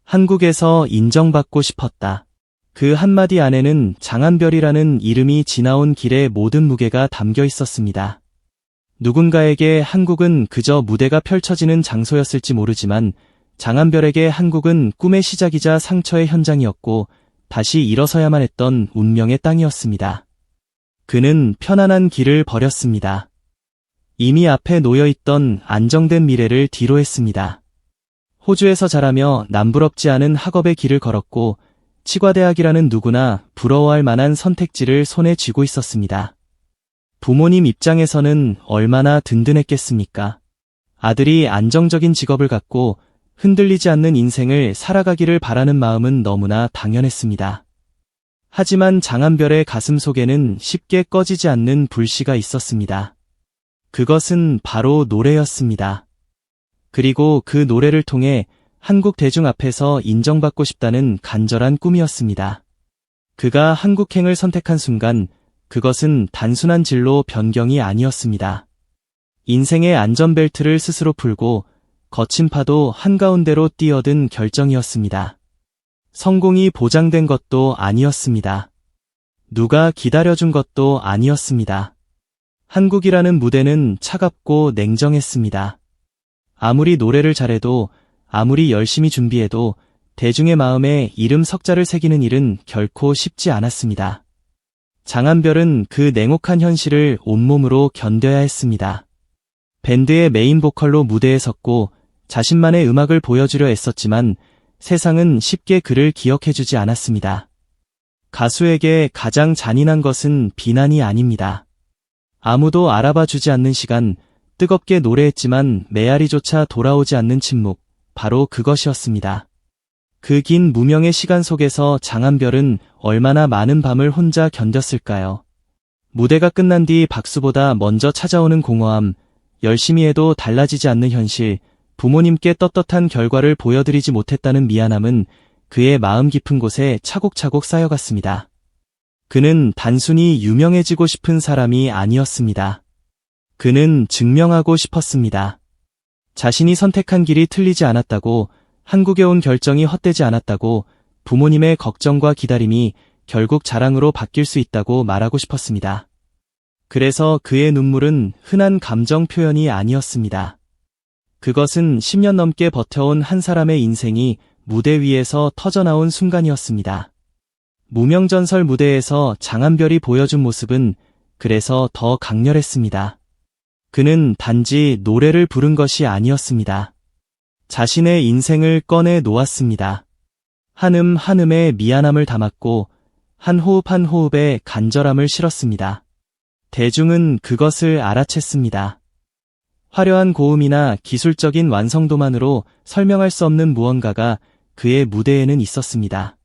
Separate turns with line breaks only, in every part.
한국에서 인정받고 싶었다. 그 한마디 안에는 장한별이라는 이름이 지나온 길의 모든 무게가 담겨 있었습니다. 누군가에게 한국은 그저 무대가 펼쳐지는 장소였을지 모르지만 장한별에게 한국은 꿈의 시작이자 상처의 현장이었고 다시 일어서야만 했던 운명의 땅이었습니다. 그는 편안한 길을 버렸습니다. 이미 앞에 놓여있던 안정된 미래를 뒤로 했습니다. 호주에서 자라며 남부럽지 않은 학업의 길을 걸었고 치과대학이라는 누구나 부러워할 만한 선택지를 손에 쥐고 있었습니다. 부모님 입장에서는 얼마나 든든했겠습니까? 아들이 안정적인 직업을 갖고 흔들리지 않는 인생을 살아가기를 바라는 마음은 너무나 당연했습니다. 하지만 장한별의 가슴 속에는 쉽게 꺼지지 않는 불씨가 있었습니다. 그것은 바로 노래였습니다. 그리고 그 노래를 통해 한국 대중 앞에서 인정받고 싶다는 간절한 꿈이었습니다. 그가 한국행을 선택한 순간 그것은 단순한 진로 변경이 아니었습니다. 인생의 안전벨트를 스스로 풀고 거친 파도 한가운데로 뛰어든 결정이었습니다. 성공이 보장된 것도 아니었습니다. 누가 기다려준 것도 아니었습니다. 한국이라는 무대는 차갑고 냉정했습니다. 아무리 노래를 잘해도 아무리 열심히 준비해도 대중의 마음에 이름 석자를 새기는 일은 결코 쉽지 않았습니다. 장한별은 그 냉혹한 현실을 온몸으로 견뎌야 했습니다. 밴드의 메인 보컬로 무대에 섰고 자신만의 음악을 보여주려 애썼지만 세상은 쉽게 그를 기억해주지 않았습니다. 가수에게 가장 잔인한 것은 비난이 아닙니다. 아무도 알아봐주지 않는 시간, 뜨겁게 노래했지만 메아리조차 돌아오지 않는 침묵, 바로 그것이었습니다. 그 긴 무명의 시간 속에서 장한별은 얼마나 많은 밤을 혼자 견뎠을까요? 무대가 끝난 뒤 박수보다 먼저 찾아오는 공허함, 열심히 해도 달라지지 않는 현실, 부모님께 떳떳한 결과를 보여드리지 못했다는 미안함은 그의 마음 깊은 곳에 차곡차곡 쌓여갔습니다. 그는 단순히 유명해지고 싶은 사람이 아니었습니다. 그는 증명하고 싶었습니다. 자신이 선택한 길이 틀리지 않았다고, 한국에 온 결정이 헛되지 않았다고, 부모님의 걱정과 기다림이 결국 자랑으로 바뀔 수 있다고 말하고 싶었습니다. 그래서 그의 눈물은 흔한 감정 표현이 아니었습니다. 그것은 10년 넘게 버텨온 한 사람의 인생이 무대 위에서 터져나온 순간이었습니다. 무명전설 무대에서 장한별이 보여준 모습은 그래서 더 강렬했습니다. 그는 단지 노래를 부른 것이 아니었습니다. 자신의 인생을 꺼내 놓았습니다. 한음 한음에 미안함을 담았고 한 호흡 한 호흡에 간절함을 실었습니다. 대중은 그것을 알아챘습니다. 화려한 고음이나 기술적인 완성도만으로 설명할 수 없는 무언가가 그의 무대에는 있었습니다.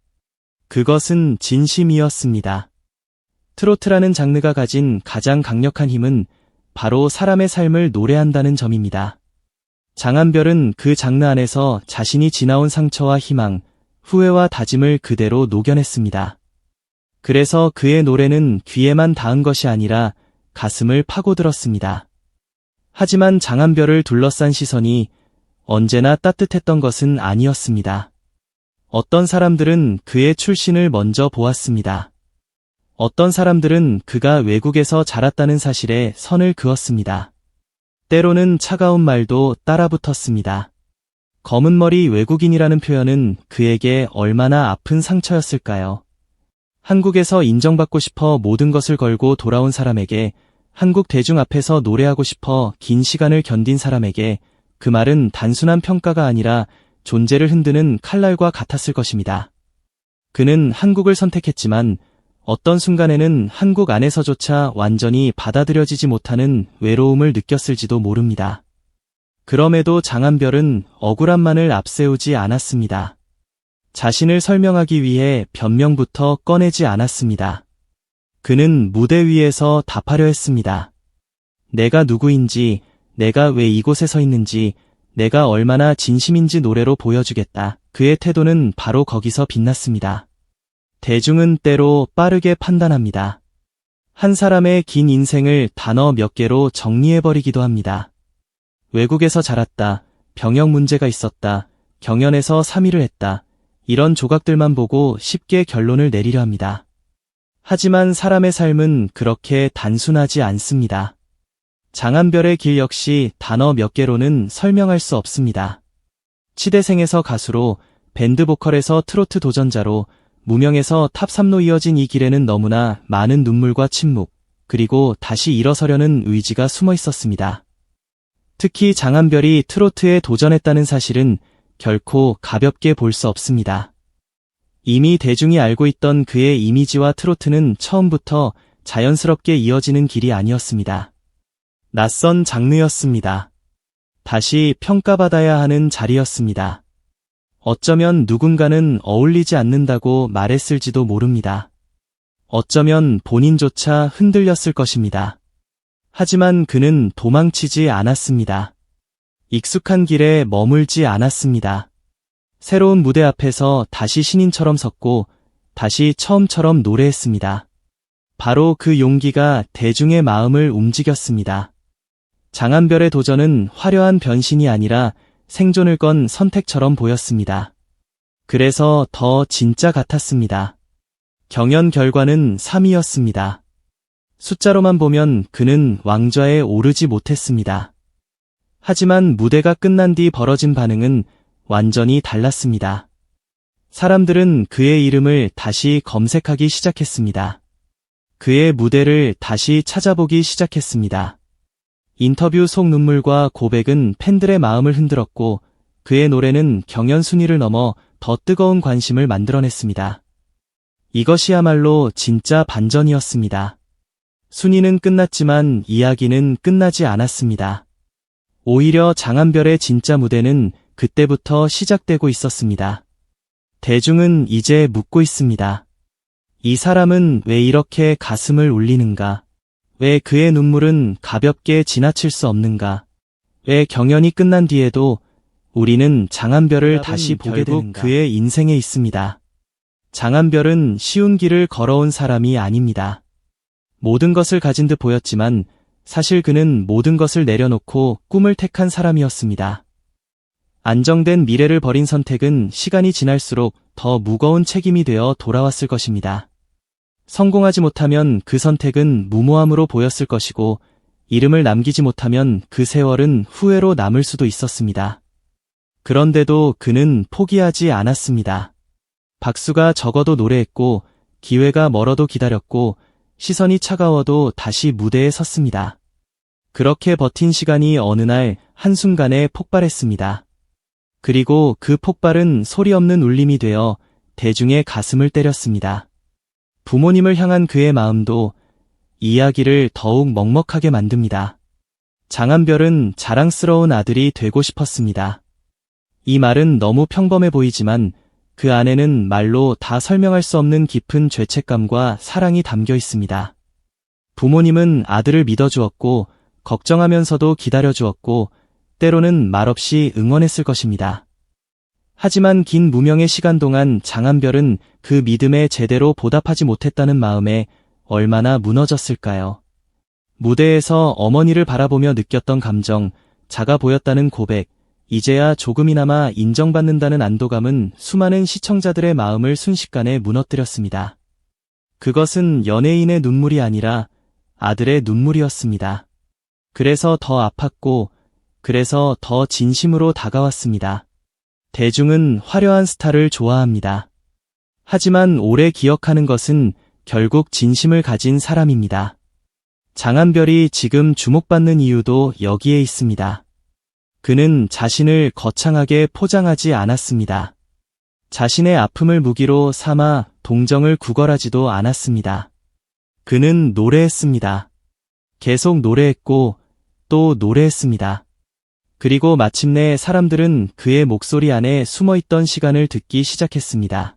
그것은 진심이었습니다. 트로트라는 장르가 가진 가장 강력한 힘은 바로 사람의 삶을 노래한다는 점입니다. 장한별은 그 장르 안에서 자신이 지나온 상처와 희망, 후회와 다짐을 그대로 녹여냈습니다. 그래서 그의 노래는 귀에만 닿은 것이 아니라 가슴을 파고들었습니다. 하지만 장한별을 둘러싼 시선이 언제나 따뜻했던 것은 아니었습니다. 어떤 사람들은 그의 출신을 먼저 보았습니다. 어떤 사람들은 그가 외국에서 자랐다는 사실에 선을 그었습니다. 때로는 차가운 말도 따라붙었습니다. 검은 머리 외국인이라는 표현은 그에게 얼마나 아픈 상처였을까요? 한국에서 인정받고 싶어 모든 것을 걸고 돌아온 사람에게, 한국 대중 앞에서 노래하고 싶어 긴 시간을 견딘 사람에게 그 말은 단순한 평가가 아니라 존재를 흔드는 칼날과 같았을 것입니다. 그는 한국을 선택했지만 어떤 순간에는 한국 안에서조차 완전히 받아들여지지 못하는 외로움을 느꼈을지도 모릅니다. 그럼에도 장한별은 억울함만을 앞세우지 않았습니다. 자신을 설명하기 위해 변명부터 꺼내지 않았습니다. 그는 무대 위에서 답하려 했습니다. 내가 누구인지, 내가 왜 이곳에 서 있는지, 내가 얼마나 진심인지 노래로 보여주겠다. 그의 태도는 바로 거기서 빛났습니다. 대중은 때로 빠르게 판단합니다. 한 사람의 긴 인생을 단어 몇 개로 정리해버리기도 합니다. 외국에서 자랐다, 병역 문제가 있었다, 경연에서 3위를 했다, 이런 조각들만 보고 쉽게 결론을 내리려 합니다. 하지만 사람의 삶은 그렇게 단순하지 않습니다. 장한별의 길 역시 단어 몇 개로는 설명할 수 없습니다. 치대생에서 가수로, 밴드 보컬에서 트로트 도전자로, 무명에서 탑3로 이어진 이 길에는 너무나 많은 눈물과 침묵, 그리고 다시 일어서려는 의지가 숨어 있었습니다. 특히 장한별이 트로트에 도전했다는 사실은 결코 가볍게 볼 수 없습니다. 이미 대중이 알고 있던 그의 이미지와 트로트는 처음부터 자연스럽게 이어지는 길이 아니었습니다. 낯선 장르였습니다. 다시 평가받아야 하는 자리였습니다. 어쩌면 누군가는 어울리지 않는다고 말했을지도 모릅니다. 어쩌면 본인조차 흔들렸을 것입니다. 하지만 그는 도망치지 않았습니다. 익숙한 길에 머물지 않았습니다. 새로운 무대 앞에서 다시 신인처럼 섰고 다시 처음처럼 노래했습니다. 바로 그 용기가 대중의 마음을 움직였습니다. 장한별의 도전은 화려한 변신이 아니라 생존을 건 선택처럼 보였습니다. 그래서 더 진짜 같았습니다. 경연 결과는 3위였습니다. 숫자로만 보면 그는 왕좌에 오르지 못했습니다. 하지만 무대가 끝난 뒤 벌어진 반응은 완전히 달랐습니다. 사람들은 그의 이름을 다시 검색하기 시작했습니다. 그의 무대를 다시 찾아보기 시작했습니다. 인터뷰 속 눈물과 고백은 팬들의 마음을 흔들었고 그의 노래는 경연 순위를 넘어 더 뜨거운 관심을 만들어냈습니다. 이것이야말로 진짜 반전이었습니다. 순위는 끝났지만 이야기는 끝나지 않았습니다. 오히려 장한별의 진짜 무대는 그때부터 시작되고 있었습니다. 대중은 이제 묻고 있습니다. 이 사람은 왜 이렇게 가슴을 울리는가? 왜 그의 눈물은 가볍게 지나칠 수 없는가? 왜 경연이 끝난 뒤에도 우리는 장한별을 다시 보게 되는가? 그의 인생에 있습니다. 장한별은 쉬운 길을 걸어온 사람이 아닙니다. 모든 것을 가진 듯 보였지만 사실 그는 모든 것을 내려놓고 꿈을 택한 사람이었습니다. 안정된 미래를 버린 선택은 시간이 지날수록 더 무거운 책임이 되어 돌아왔을 것입니다. 성공하지 못하면 그 선택은 무모함으로 보였을 것이고 이름을 남기지 못하면 그 세월은 후회로 남을 수도 있었습니다. 그런데도 그는 포기하지 않았습니다. 박수가 적어도 노래했고 기회가 멀어도 기다렸고 시선이 차가워도 다시 무대에 섰습니다. 그렇게 버틴 시간이 어느 날 한순간에 폭발했습니다. 그리고 그 폭발은 소리 없는 울림이 되어 대중의 가슴을 때렸습니다. 부모님을 향한 그의 마음도 이야기를 더욱 먹먹하게 만듭니다. 장한별은 자랑스러운 아들이 되고 싶었습니다. 이 말은 너무 평범해 보이지만 그 안에는 말로 다 설명할 수 없는 깊은 죄책감과 사랑이 담겨 있습니다. 부모님은 아들을 믿어주었고 걱정하면서도 기다려주었고 때로는 말없이 응원했을 것입니다. 하지만 긴 무명의 시간 동안 장한별은 그 믿음에 제대로 보답하지 못했다는 마음에 얼마나 무너졌을까요? 무대에서 어머니를 바라보며 느꼈던 감정, 작아 보였다는 고백, 이제야 조금이나마 인정받는다는 안도감은 수많은 시청자들의 마음을 순식간에 무너뜨렸습니다. 그것은 연예인의 눈물이 아니라 아들의 눈물이었습니다. 그래서 더 아팠고, 그래서 더 진심으로 다가왔습니다. 대중은 화려한 스타를 좋아합니다. 하지만 오래 기억하는 것은 결국 진심을 가진 사람입니다. 장한별이 지금 주목받는 이유도 여기에 있습니다. 그는 자신을 거창하게 포장하지 않았습니다. 자신의 아픔을 무기로 삼아 동정을 구걸하지도 않았습니다. 그는 노래했습니다. 계속 노래했고 또 노래했습니다. 그리고 마침내 사람들은 그의 목소리 안에 숨어있던 시간을 듣기 시작했습니다.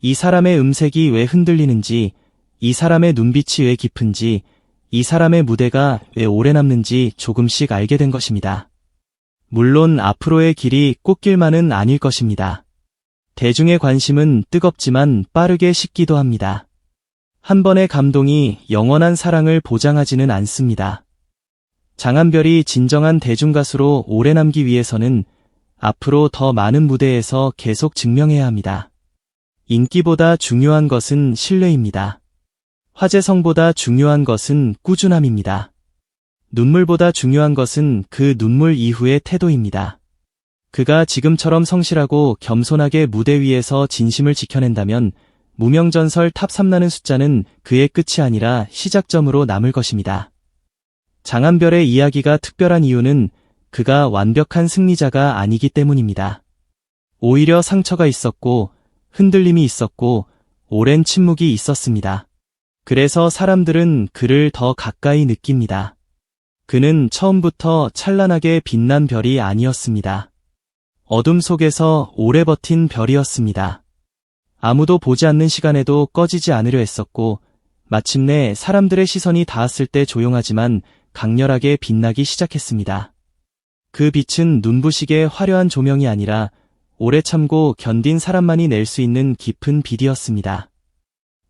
이 사람의 음색이 왜 흔들리는지, 이 사람의 눈빛이 왜 깊은지, 이 사람의 무대가 왜 오래 남는지 조금씩 알게 된 것입니다. 물론 앞으로의 길이 꽃길만은 아닐 것입니다. 대중의 관심은 뜨겁지만 빠르게 식기도 합니다. 한 번의 감동이 영원한 사랑을 보장하지는 않습니다. 장한별이 진정한 대중가수로 오래 남기 위해서는 앞으로 더 많은 무대에서 계속 증명해야 합니다. 인기보다 중요한 것은 신뢰입니다. 화제성보다 중요한 것은 꾸준함입니다. 눈물보다 중요한 것은 그 눈물 이후의 태도입니다. 그가 지금처럼 성실하고 겸손하게 무대 위에서 진심을 지켜낸다면 무명전설 탑3 나는 숫자는 그의 끝이 아니라 시작점으로 남을 것입니다. 장한별의 이야기가 특별한 이유는 그가 완벽한 승리자가 아니기 때문입니다. 오히려 상처가 있었고 흔들림이 있었고 오랜 침묵이 있었습니다. 그래서 사람들은 그를 더 가까이 느낍니다. 그는 처음부터 찬란하게 빛난 별이 아니었습니다. 어둠 속에서 오래 버틴 별이었습니다. 아무도 보지 않는 시간에도 꺼지지 않으려 했었고 마침내 사람들의 시선이 닿았을 때 조용하지만 강렬하게 빛나기 시작했습니다. 그 빛은 눈부시게 화려한 조명이 아니라 오래 참고 견딘 사람만이 낼 수 있는 깊은 빛이었습니다.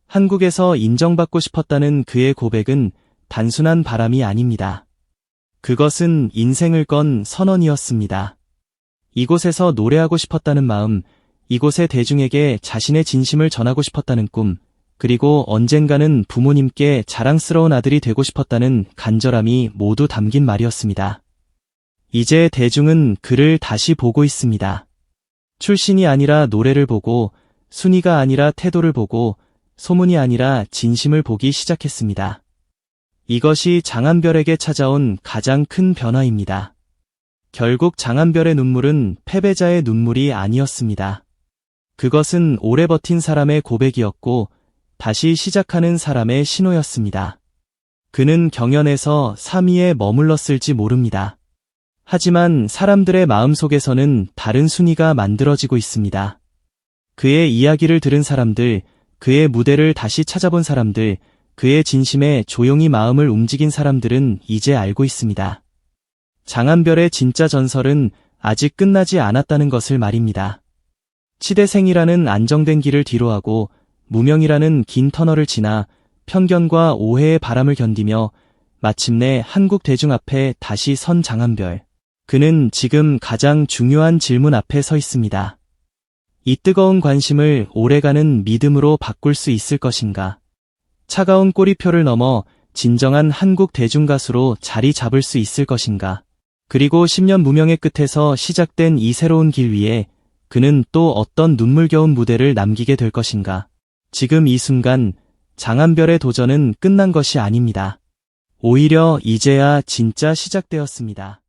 한국에서 인정받고 싶었다는 그의 고백은 단순한 바람이 아닙니다. 그것은 인생을 건 선언이었습니다. 이곳에서 노래하고 싶었다는 마음, 이곳의 대중에게 자신의 진심을 전하고 싶었다는 꿈, 그리고 언젠가는 부모님께 자랑스러운 아들이 되고 싶었다는 간절함이 모두 담긴 말이었습니다. 이제 대중은 그를 다시 보고 있습니다. 출신이 아니라 노래를 보고, 순위가 아니라 태도를 보고, 소문이 아니라 진심을 보기 시작했습니다. 이것이 장한별에게 찾아온 가장 큰 변화입니다. 결국 장한별의 눈물은 패배자의 눈물이 아니었습니다. 그것은 오래 버틴 사람의 고백이었고 다시 시작하는 사람의 신호였습니다. 그는 경연에서 3위에 머물렀을지 모릅니다. 하지만 사람들의 마음속에서는 다른 순위가 만들어지고 있습니다. 그의 이야기를 들은 사람들, 그의 무대를 다시 찾아본 사람들, 그의 진심에 조용히 마음을 움직인 사람들은 이제 알고 있습니다. 장한별의 진짜 전설은 아직 끝나지 않았다는 것을 말입니다. 치대생이라는 안정된 길을 뒤로하고 무명이라는 긴 터널을 지나 편견과 오해의 바람을 견디며 마침내 한국 대중 앞에 다시 선 장한별. 그는 지금 가장 중요한 질문 앞에 서 있습니다. 이 뜨거운 관심을 오래가는 믿음으로 바꿀 수 있을 것인가? 차가운 꼬리표를 넘어 진정한 한국 대중가수로 자리 잡을 수 있을 것인가? 그리고 10년 무명의 끝에서 시작된 이 새로운 길 위에 그는 또 어떤 눈물겨운 무대를 남기게 될 것인가? 지금 이 순간 장한별의 도전은 끝난 것이 아닙니다. 오히려 이제야 진짜 시작되었습니다.